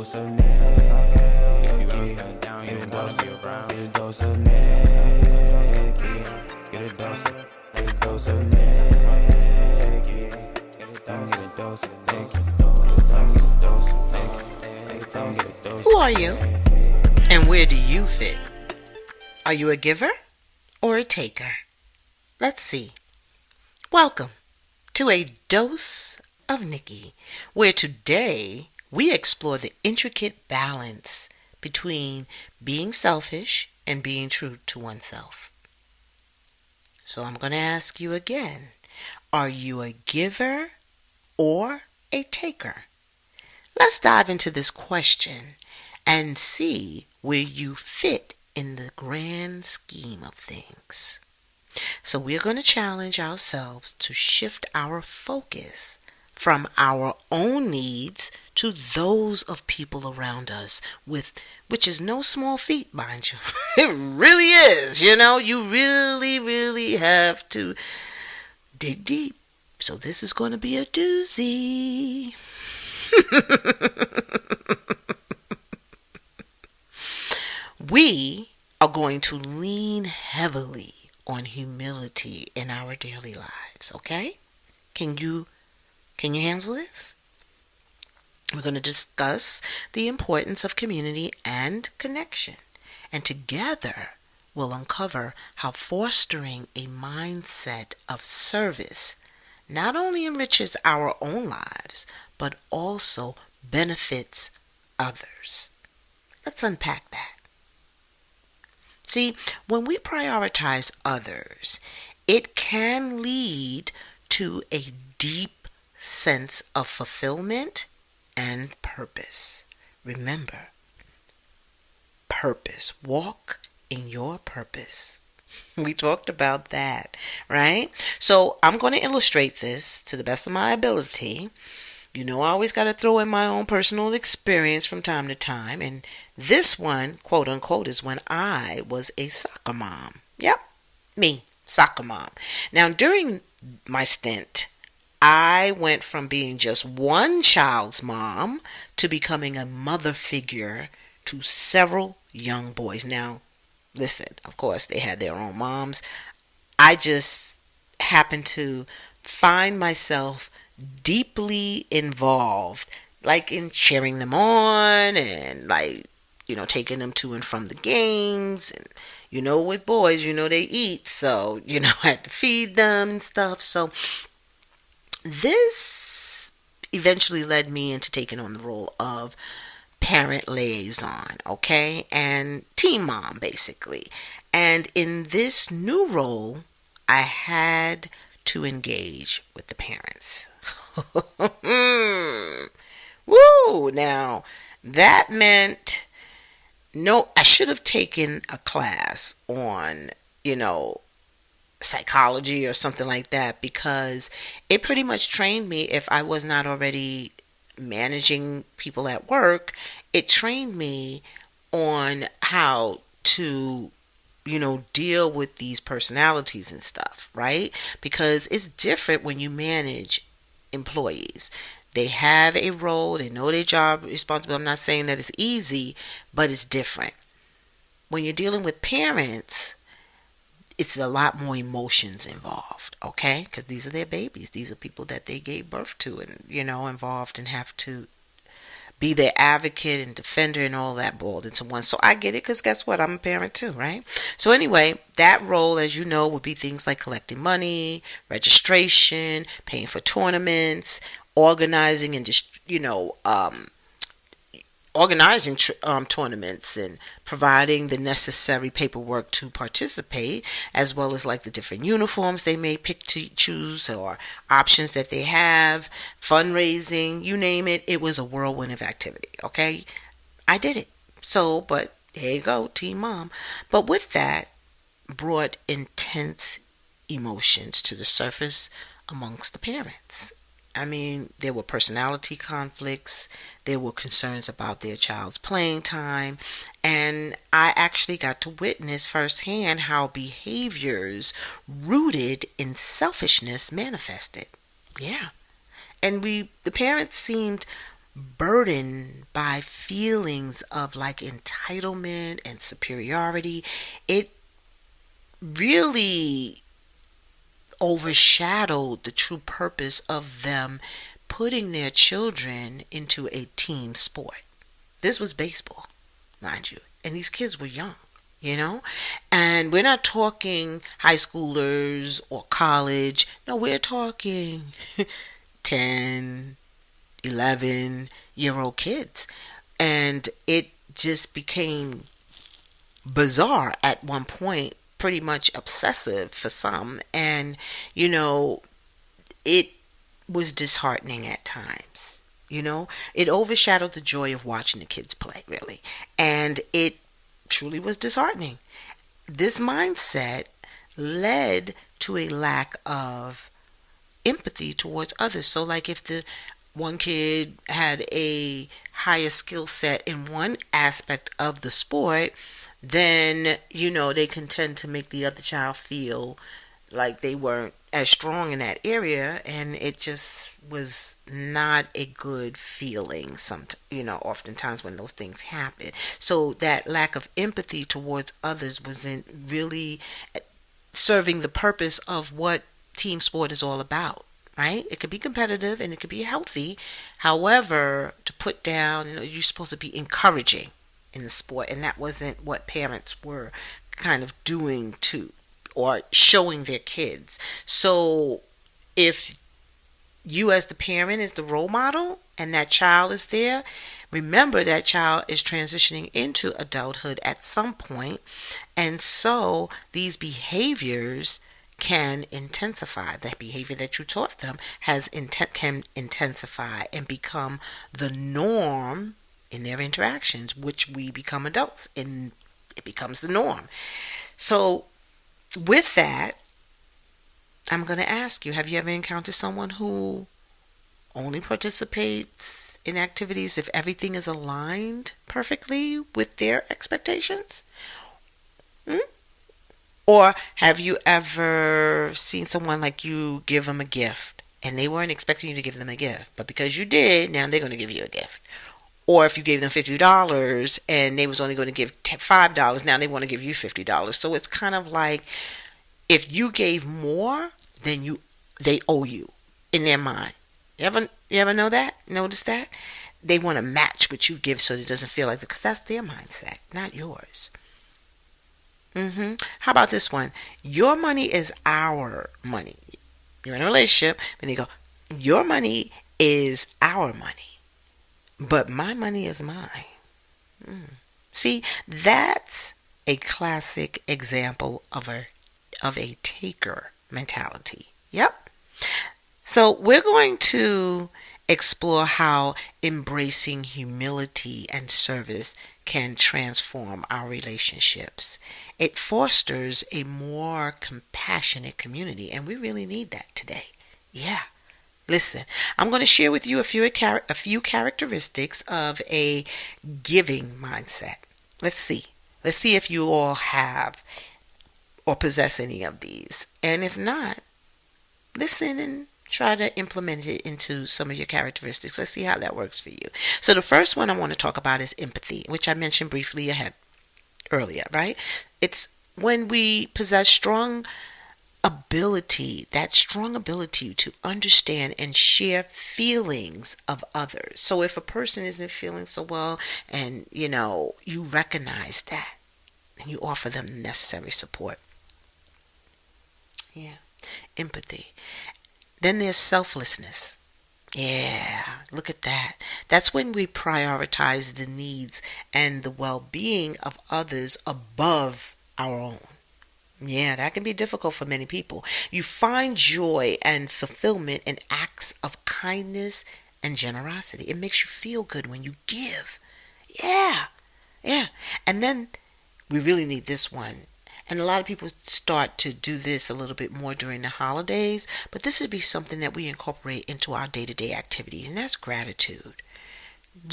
dose of Nick. If you ever felt down, you don't wanna be around. Get a dose of Nick. Get a dose of, get a dose of Nick. Don't get a dose of Nick. Don't get a dose of Nick. Don't get a dose. Who are you? And where do you fit? Are you a giver or a taker? Let's see. Welcome to a Dose of Nikki, where today we explore the intricate balance between being selfish and being true to oneself. So I'm going to ask you again, are you a giver or a taker? Let's dive into this question and see where you fit in the grand scheme of things. So we're going to challenge ourselves to shift our focus from our own needs to those of people around us, which is no small feat, mind you. It really is, you really have to dig deep. So this is going to be a doozy. We are going to lean heavily on humility in our daily lives, okay? Can you handle this? We're going to discuss the importance of community and connection. And together, we'll uncover how fostering a mindset of service not only enriches our own lives, but also benefits others. Let's unpack that. See, when we prioritize others, it can lead to a deep sense of fulfillment and purpose. Remember, purpose. Walk in your purpose. We talked about that, right? So I'm going to illustrate this to the best of my ability. I always got to throw in my own personal experience from time to time. And this one, quote unquote, is when I was a soccer mom. Yep, me, soccer mom. Now, during my stint, I went from being just one child's mom to becoming a mother figure to several young boys. Now, listen, of course, they had their own moms. I just happened to find myself deeply involved, like in cheering them on and taking them to and from the games. And with boys, they eat, so I had to feed them and stuff. So this eventually led me into taking on the role of parent liaison, okay, and teen mom, basically. And in this new role, I had to engage with the parents. Woo! Now, that meant, I should have taken a class on, psychology or something like that, because it pretty much trained me, if I was not already managing people at work, it trained me on how to deal with these personalities and stuff, right? Because it's different when you manage employees. They have a role, they know their job responsibility. I'm not saying that it's easy, but it's different. When you're dealing with parents, it's a lot more emotions involved, okay? Because these are their babies. These are people that they gave birth to and, involved and have to be their advocate and defender and all that boiled into one. So I get it, because guess what? I'm a parent too, right? So anyway, that role, as you know, would be things like collecting money, registration, paying for tournaments, organizing and just, organizing tournaments and providing the necessary paperwork to participate, as well as like the different uniforms they may pick to choose or options that they have, fundraising, you name it. It was a whirlwind of activity, okay? I did it. So, but there you go, teen mom. But with that brought intense emotions to the surface amongst the parents. I mean, there were personality conflicts, there were concerns about their child's playing time, and I actually got to witness firsthand how behaviors rooted in selfishness manifested. Yeah. And the parents seemed burdened by feelings of like entitlement and superiority. It really overshadowed the true purpose of them putting their children into a team sport. This was baseball, mind you, and these kids were young, you know? And we're not talking high schoolers or college. No, we're talking 10, 11-year-old kids. And it just became bizarre at one point, pretty much obsessive for some. And, it was disheartening at times. It overshadowed the joy of watching the kids play, really. And it truly was disheartening. This mindset led to a lack of empathy towards others. So, like, if the one kid had a higher skill set in one aspect of the sport, then, they can tend to make the other child feel like they weren't as strong in that area, and it just was not a good feeling oftentimes when those things happen. So that lack of empathy towards others wasn't really serving the purpose of what team sport is all about, right? It could be competitive and it could be healthy. However, to put down, you're supposed to be encouraging in the sport, and that wasn't what parents were kind of doing to or showing their kids. So if you as the parent is the role model and that child is there, remember that child is transitioning into adulthood at some point, and so these behaviors can intensify. The behavior that you taught them can intensify and become the norm in their interactions, which we become adults and it becomes the norm. So with that, I'm going to ask you, have you ever encountered someone who only participates in activities if everything is aligned perfectly with their expectations? Or have you ever seen someone like you give them a gift and they weren't expecting you to give them a gift, but because you did, now they're going to give you a gift? Or if you gave them $50 and they was only going to give $5, now they want to give you $50. So it's kind of like if you gave more, then they owe you in their mind. You ever know that? Notice that? They want to match what you give so it doesn't feel like, because that's their mindset, not yours. How about this one? Your money is our money. You're in a relationship, and they go, your money is our money, but my money is mine. See, that's a classic example of a taker mentality. Yep. So we're going to explore how embracing humility and service can transform our relationships. It fosters a more compassionate community, and we really need that today. Yeah. Listen, I'm going to share with you a few characteristics of a giving mindset. Let's see if you all have or possess any of these. And if not, listen and try to implement it into some of your characteristics. Let's see how that works for you. So the first one I want to talk about is empathy, which I mentioned briefly earlier, right? It's when we possess strong ability to understand and share feelings of others. So if a person isn't feeling so well and you recognize that and you offer them the necessary support. Yeah, empathy. Then there's selflessness. Yeah, look at that. That's when we prioritize the needs and the well-being of others above our own. Yeah, that can be difficult for many people. You find joy and fulfillment in acts of kindness and generosity. It makes you feel good when you give. Yeah. And then we really need this one. And a lot of people start to do this a little bit more during the holidays, but this would be something that we incorporate into our day-to-day activities, and that's gratitude.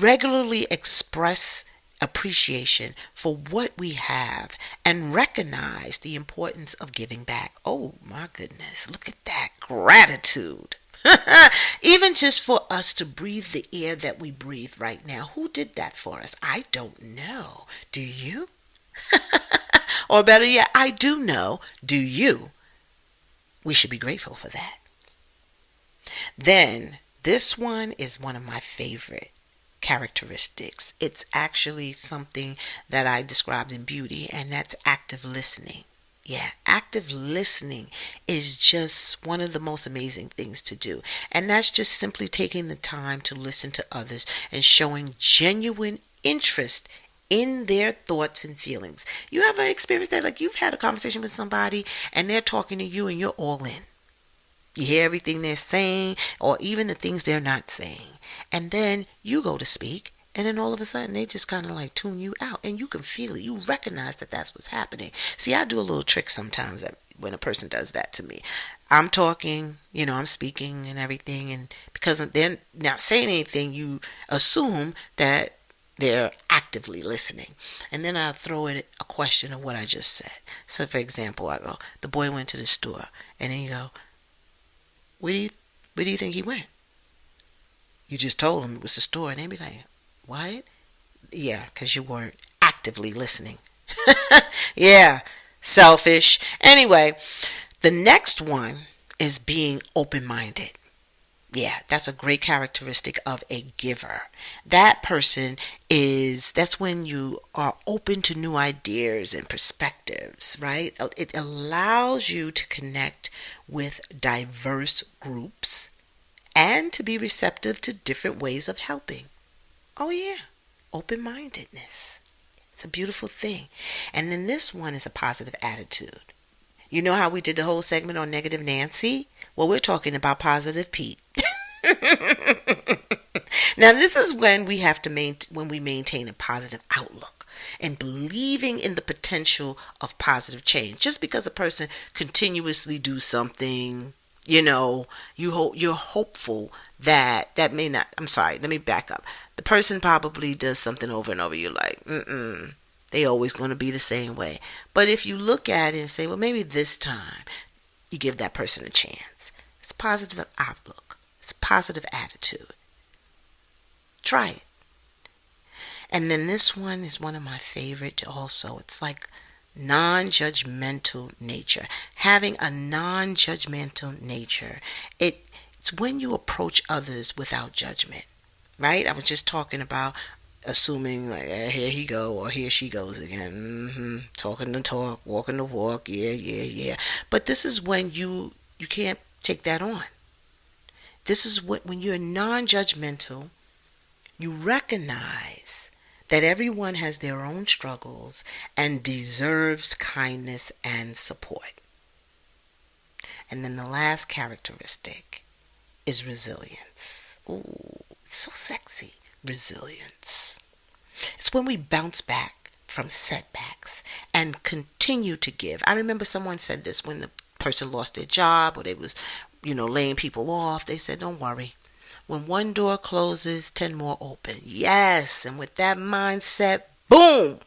Regularly express appreciation for what we have and recognize the importance of giving back. Oh my goodness, look at that gratitude. Even just for us to breathe the air that we breathe right now. Who did that for us? I don't know. Do you? Or better yet, I do know. Do you? We should be grateful for that. Then, this one is one of my favorite characteristics. It's actually something that I described in beauty, and that's active listening. Yeah, active listening is just one of the most amazing things to do. And that's just simply taking the time to listen to others and showing genuine interest in their thoughts and feelings. You ever experienced that? Like you've had a conversation with somebody and they're talking to you and you're all in. You hear everything they're saying or even the things they're not saying. And then you go to speak and then all of a sudden they just kind of like tune you out and you can feel it. You recognize that that's what's happening. See, I do a little trick sometimes when a person does that to me. I'm talking, I'm speaking and everything. And because they're not saying anything, you assume that they're actively listening. And then I'll throw in a question of what I just said. So for example, I go, the boy went to the store. And then you go, where do you think he went? You just told him it was the store. And they'd be like, what? Yeah, because you weren't actively listening. Yeah, selfish. Anyway, the next one is being open-minded. Yeah, that's a great characteristic of a giver. That's when you are open to new ideas and perspectives, right? It allows you to connect with diverse groups and to be receptive to different ways of helping. Oh yeah, open-mindedness. It's a beautiful thing. And then this one is a positive attitude. You know how we did the whole segment on negative Nancy? Well, we're talking about positive Pete. Now, this is when we have to maintain a positive outlook and believing in the potential of positive change. Just because a person continuously do something, you're hopeful that may not. I'm sorry. Let me back up. The person probably does something over and over. You're like, they always going to be the same way. But if you look at it and say, well, maybe this time you give that person a chance. It's a positive outlook. It's a positive attitude. Try it. And then this one is one of my favorite also. It's like non-judgmental nature. Having a non-judgmental nature. It's when you approach others without judgment. Right? I was just talking about assuming like here he go or here she goes again. Talking the talk, walking the walk. Yeah. But this is when you can't take that on. This is when you're non-judgmental, you recognize that everyone has their own struggles and deserves kindness and support. And then the last characteristic is resilience. Ooh, it's so sexy. Resilience. It's when we bounce back from setbacks and continue to give. I remember someone said this when the person lost their job or they was, laying people off. They said, don't worry. When one door closes, 10 more open. Yes, and with that mindset, boom!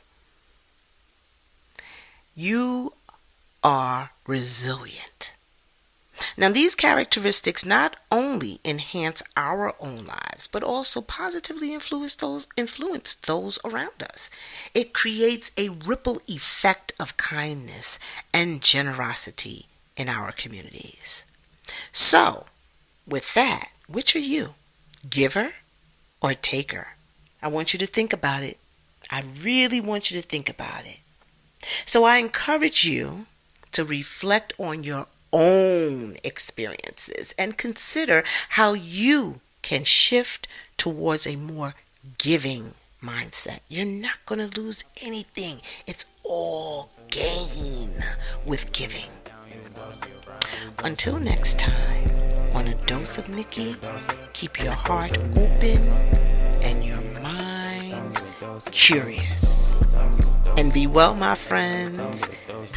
You are resilient. Now, these characteristics not only enhance our own lives, but also positively influence those around us. It creates a ripple effect of kindness and generosity in our communities. So, with that, which are you? Giver or taker? I want you to think about it. I really want you to think about it. So I encourage you to reflect on your own experiences and consider how you can shift towards a more giving mindset. You're not going to lose anything. It's all gain with giving. Until next time, on A Dose of Nikki, keep your heart open and your mind curious. And be well, my friends.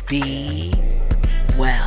Be well.